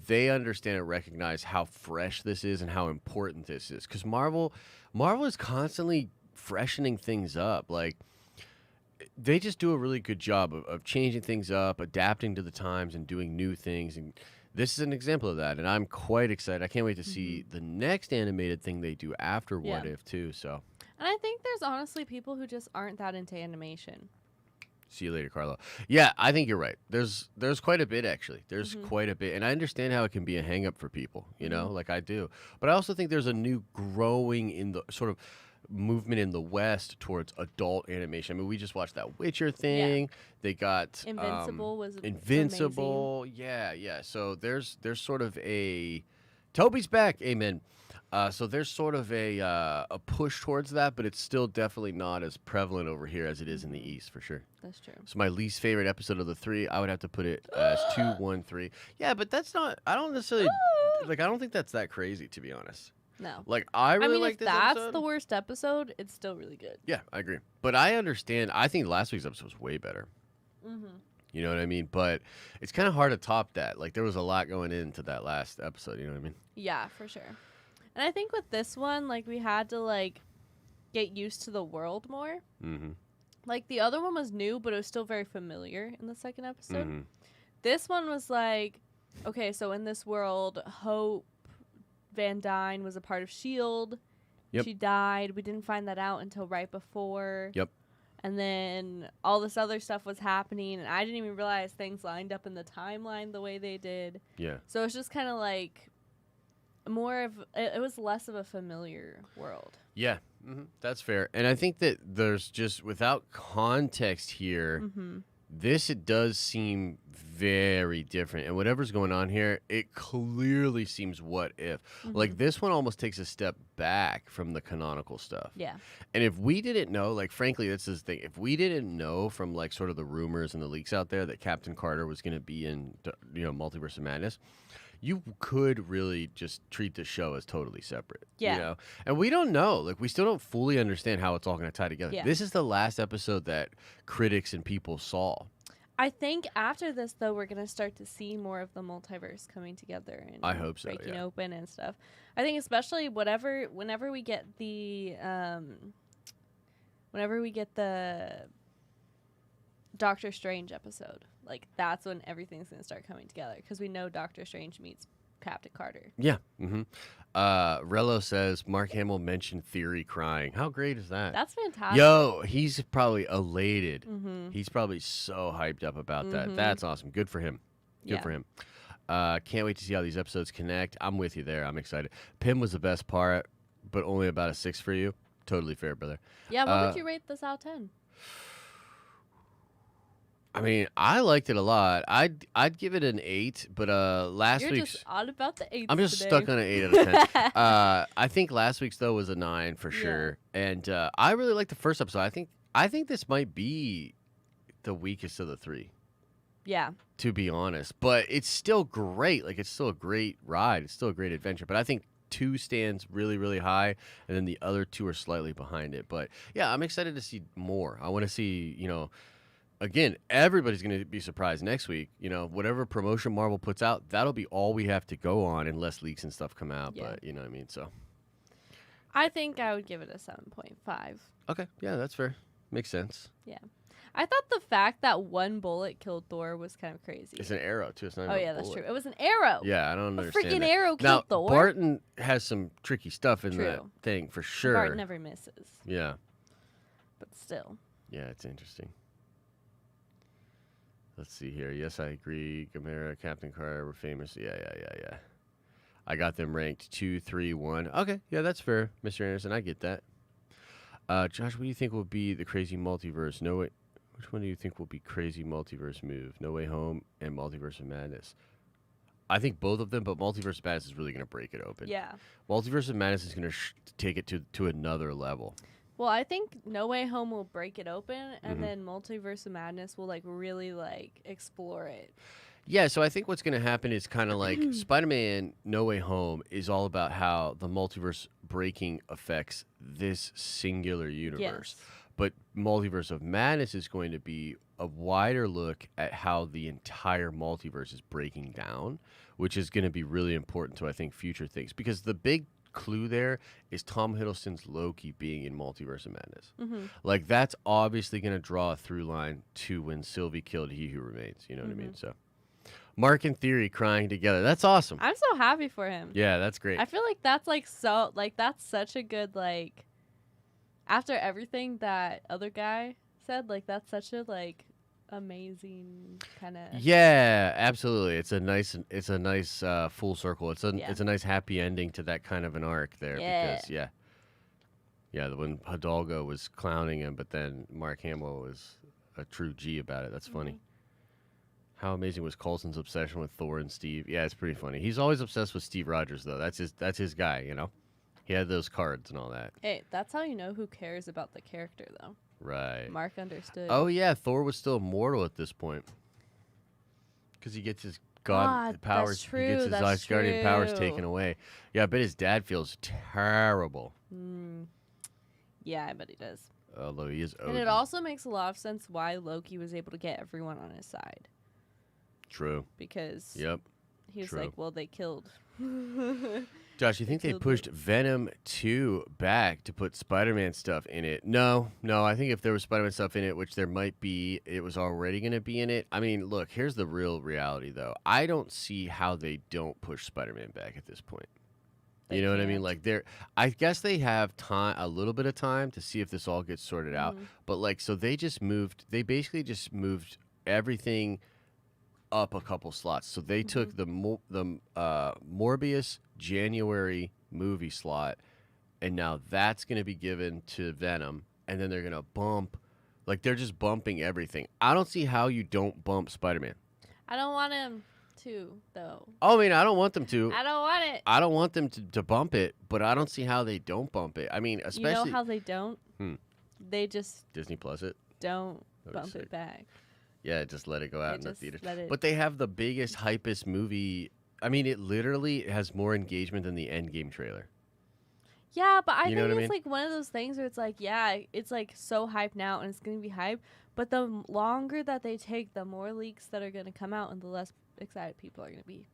they understand and recognize how fresh this is and how important this is. Because Marvel is constantly freshening things up. Like, they just do a really good job of changing things up, adapting to the times, and doing new things. And this is an example of that. And I'm quite excited. I can't wait to see the next animated thing they do after What If, too. So. And I think there's honestly people who just aren't that into animation. See you later, Carlo. Yeah, I think you're right. There's quite a bit, actually. There's quite a bit. And I understand how it can be a hang-up for people, you know, like I do. But I also think there's a new growing in the sort of movement in the West towards adult animation. I mean, we just watched that Witcher thing. Yeah. They got Invincible was Invincible. Amazing. Yeah. So there's sort of a Toby's back. Amen. So there's sort of a push towards that, but it's still definitely not as prevalent over here as it is in the East, for sure. That's true. So my least favorite episode of the 3, I would have to put it as 2, 1, 3. Yeah, but that's not. I don't necessarily like. I don't think that's that crazy, to be honest. No. Like, I really like if this that's episode. the worst episode, it's still really good. Yeah, I agree. But I understand. I think last week's episode was way better. You know what I mean? But it's kind of hard to top that. Like, there was a lot going into that last episode. You know what I mean? Yeah, for sure. And I think with this one, like, we had to, like, get used to the world more. Like, the other one was new, but it was still very familiar in the second episode. This one was like, okay, so in this world, Hope Van Dyne was a part of S.H.I.E.L.D. Yep. She died. We didn't find that out until right before. Yep. And then all this other stuff was happening, and I didn't even realize things lined up in the timeline the way they did. Yeah. So it's just kind of like more of it was less of a familiar world. Yeah, that's fair. And I think that there's just, without context here, this, it does seem very different. And whatever's going on here, it clearly seems What If. Like, this one almost takes a step back from the canonical stuff. Yeah. And if we didn't know, like, frankly, this is the thing. If we didn't know from, like, sort of the rumors and the leaks out there that Captain Carter was going to be in, you know, Multiverse of Madness, you could really just treat the show as totally separate. Yeah. You know? And we don't know. Like, we still don't fully understand how it's all going to tie together. Yeah. This is the last episode that critics and people saw. I think after this, though, we're going to start to see more of the multiverse coming together and I hope so, breaking open and stuff. I think especially whenever we get the Doctor Strange episode, like, that's when everything's going to start coming together, because we know Doctor Strange meets Captain Carter. Yeah. Rello says Mark Hamill mentioned Theory crying. How great is that? That's fantastic. Yo, he's probably elated. He's probably so hyped up about that. That's awesome. Good for him. Good for him. Can't wait to see how these episodes connect. I'm with you there. I'm excited. Pym was the best part, but only about a 6 for you. Totally fair, brother. Yeah, what would you rate this out of 10? I mean, I liked it a lot. I'd give it an 8, but last You're week's... just all about the 8s I'm just today. stuck on an 8 out of 10. I think last week's, though, was a 9 for sure. And I really liked the first episode. I think this might be the weakest of the three, Yeah. to be honest. But it's still great. Like, it's still a great ride. It's still a great adventure. But I think 2 stands really, really high, and then the other 2 are slightly behind it. But yeah, I'm excited to see more. I want to see, again, everybody's going to be surprised next week. Whatever promotion Marvel puts out, that'll be all we have to go on unless leaks and stuff come out. Yeah. But you know what I mean? So. I think I would give it a 7.5. Okay. Yeah, that's fair. Makes sense. Yeah. I thought the fact that one bullet killed Thor was kind of crazy. It's an arrow, too. It's not Oh, even yeah, a that's bullet. true. It was an arrow. Yeah, I don't A understand freaking that. arrow Now, killed Thor. Barton has some tricky stuff in that True. thing, for sure. Bart never misses. Yeah. But still. Yeah, it's interesting. Let's see here. Yes, I agree. Gamera, Captain Carter were famous. Yeah. I got them ranked 2, 3, 1. Okay, yeah, that's fair, Mr. Anderson. I get that. Josh, what do you think will be the crazy multiverse? No way. Which one do you think will be crazy multiverse move? No Way Home and Multiverse of Madness. I think both of them, but Multiverse of Madness is really going to break it open. Yeah. Multiverse of Madness is going to take it to another level. Well, I think No Way Home will break it open, and Mm-hmm. then Multiverse of Madness will really explore it. Yeah, so I think what's going to happen is kind of like Spider-Man No Way Home is all about how the multiverse breaking affects this singular universe. Yes. But Multiverse of Madness is going to be a wider look at how the entire multiverse is breaking down, which is going to be really important to, I think, future things. Because the big clue there is Tom Hiddleston's Loki being in Multiverse of Madness. Mm-hmm. Like, that's obviously going to draw a through line to when Sylvie killed He Who Remains. You know what I mean? So, Mark and Theory crying together. That's awesome. I'm so happy for him. Yeah, that's great. I feel like that's that's such a good after everything that other guy said, that's such a amazing kind of Yeah, absolutely. It's a nice full circle. It's a nice happy ending to that kind of an arc there. Yeah. Because when Hidalgo was clowning him, but then Mark Hamill was a true G about it. That's funny. How amazing was Coulson's obsession with Thor and Steve? Yeah, it's pretty funny. He's always obsessed with Steve Rogers though. That's his guy, He had those cards and all that. Hey, that's how you know who cares about the character though. Right. Mark understood. Oh yeah, Thor was still immortal at this point. Because he gets his god powers, that's true, he gets his that's Asgardian powers true. taken away. Yeah, I bet his dad feels terrible. Yeah, I bet he does. Although he is Odin. And it also makes a lot of sense why Loki was able to get everyone on his side. True. Because Yep. he was true. like, well, they killed. Josh, you think they killed pushed Venom 2 back to put Spider-Man stuff in it? No. I think if there was Spider-Man stuff in it, which there might be, it was already going to be in it. I mean, look, here's the real reality, though. I don't see how they don't push Spider-Man back at this point. They You know what I mean? can't. Like, I guess they have time, a little bit of time to see if this all gets sorted out. But so they basically just moved everything up a couple slots. So they took the Morbius January movie slot, and now that's going to be given to Venom, and then they're going to bump, they're just bumping everything. I don't see how you don't bump Spider-Man. I don't want him to, though. I mean, I don't want them to. I don't want it. I don't want them to bump it, but I don't see how they don't bump it. I mean, especially... You know how they don't? They just Disney Plus it? don't That'd be bump sick. it back. Yeah, just let it go out They in the just theaters. let it- But they have the biggest, hypest movie. I mean, it literally has more engagement than the Endgame trailer. Yeah, but I You know think what I it's mean? one of those things where it's it's so hyped now and it's going to be hyped. But the longer that they take, the more leaks that are going to come out and the less excited people are going to be.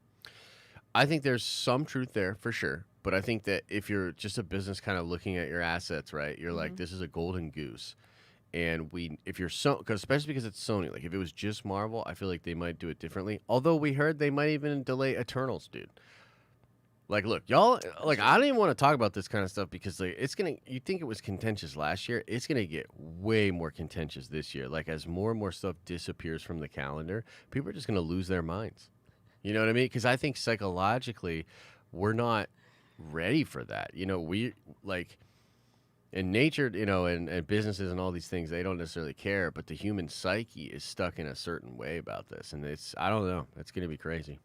I think there's some truth there for sure. But I think that if you're just a business kind of looking at your assets, right, you're like, this is a golden goose. And if you're especially because it's Sony, if it was just Marvel, I feel like they might do it differently. Although we heard they might even delay Eternals, dude. Look, y'all, I don't even want to talk about this kind of stuff because you think it was contentious last year, it's gonna get way more contentious this year. As more and more stuff disappears from the calendar, people are just gonna lose their minds. You know what I mean? Because I think psychologically, we're not ready for that. In nature, and businesses and all these things, they don't necessarily care, but the human psyche is stuck in a certain way about this, and I don't know, it's gonna be crazy.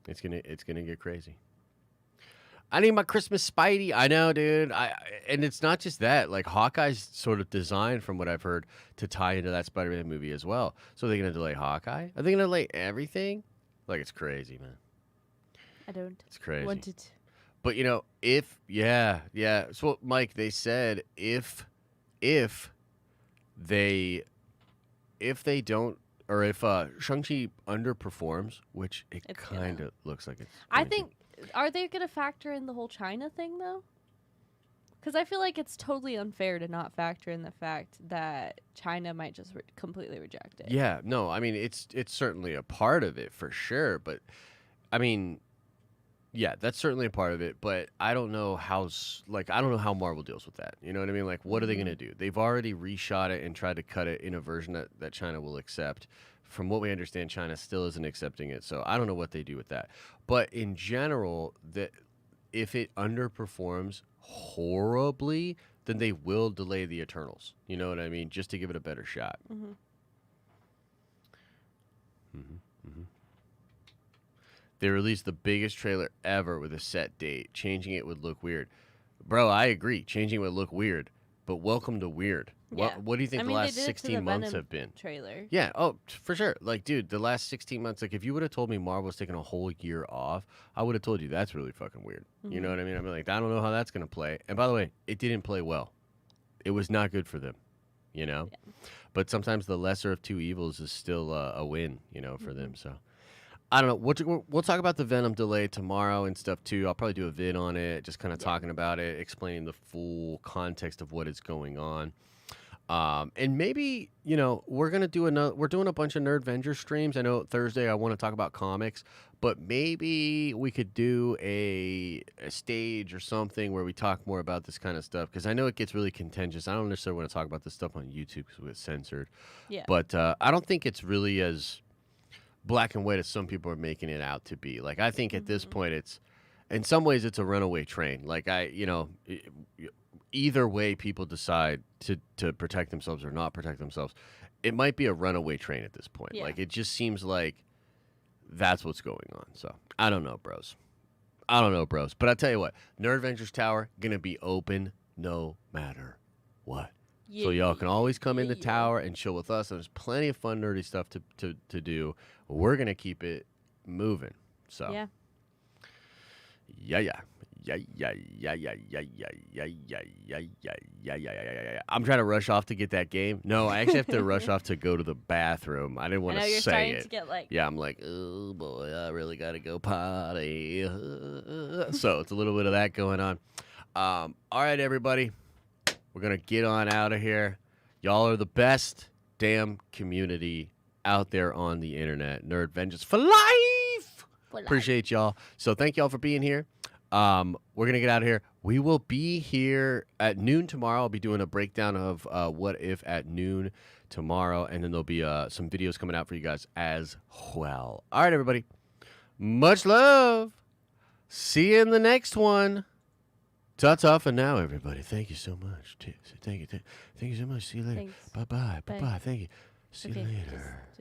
It's gonna get crazy. I need my Christmas Spidey. I know, dude. And it's not just that. Like Hawkeye's sort of designed, from what I've heard, to tie into that Spider-Man movie as well. So are they gonna delay Hawkeye? Are they gonna delay everything? Like it's crazy, man. I don't It's crazy. want it. But yeah. So Mike, they said if they don't, or if Shang-Chi underperforms, which it It's kind of looks like it's. I going to. think, are they going to factor in the whole China thing, though? Because I feel like it's totally unfair to not factor in the fact that China might just completely reject it. Yeah, no, I mean it's certainly a part of it for sure, but I mean, yeah, that's certainly a part of it, but I don't know I don't know how Marvel deals with that. You know what I mean? Like, what are they gonna do? They've already reshot it and tried to cut it in a version that China will accept. From what we understand, China still isn't accepting it, so I don't know what they do with that. But in general, that if it underperforms horribly, then they will delay the Eternals. You know what I mean? Just to give it a better shot. Mm-hmm. They released the biggest trailer ever with a set date. Changing it would look weird. Bro, I agree. Changing it would look weird. But welcome to weird. Yeah. What do you think I the mean, last they did it to 16 the months Venom have been? Trailer. Yeah, for sure. Like, dude, the last 16 months, like, if you would have told me Marvel was taking a whole year off, I would have told you that's really fucking weird. You know what I mean? I'm like, I don't know how that's going to play. And by the way, it didn't play well. It was not good for them, you know? Yeah. But sometimes the lesser of two evils is still a win, you know, for them. So, I don't know. We'll talk about the Venom delay tomorrow and stuff, too. I'll probably do a vid on it, just kind of talking about it, explaining the full context of what is going on. And maybe, you know, we're doing a bunch of Nerdvenger streams. I know Thursday I want to talk about comics, but maybe we could do a stage or something where we talk more about this kind of stuff, because I know it gets really contentious. I don't necessarily want to talk about this stuff on YouTube because we get censored. Yeah. But I don't think it's really as black and white as some people are making it out to be. Like, I think at this point in some ways it's a runaway train. Like, either way people decide to protect themselves or not protect themselves, it might be a runaway train at this point. Yeah. Like, it just seems like that's what's going on. So I don't know, bros. But I tell you what, Nerdventures Tower gonna be open no matter what. Yeah. So y'all can always come in the tower and chill with us. There's plenty of fun nerdy stuff to do. We're gonna keep it moving. So Yeah. Yeah. I'm trying to rush off to get that game. No, I actually have to rush off to go to the bathroom. I didn't want I know to you're say starting it. to get like. Yeah, I'm like, oh boy, I really got to go potty. So it's a little bit of that going on. All right, everybody. We're going to get on out of here. Y'all are the best damn community out there on the internet. Nerdvengers for life. Appreciate y'all. So thank y'all for being here. We're going to get out of here. We will be here at noon tomorrow. I'll be doing a breakdown of What If at noon tomorrow. And then there'll be some videos coming out for you guys as well. All right, everybody. Much love. See you in the next one. Ta-ta for now, everybody. Thank you so much. Thank you so much. See you later. Thanks. Bye-bye. Bye. Bye-bye. Thank you. See you Okay, later. just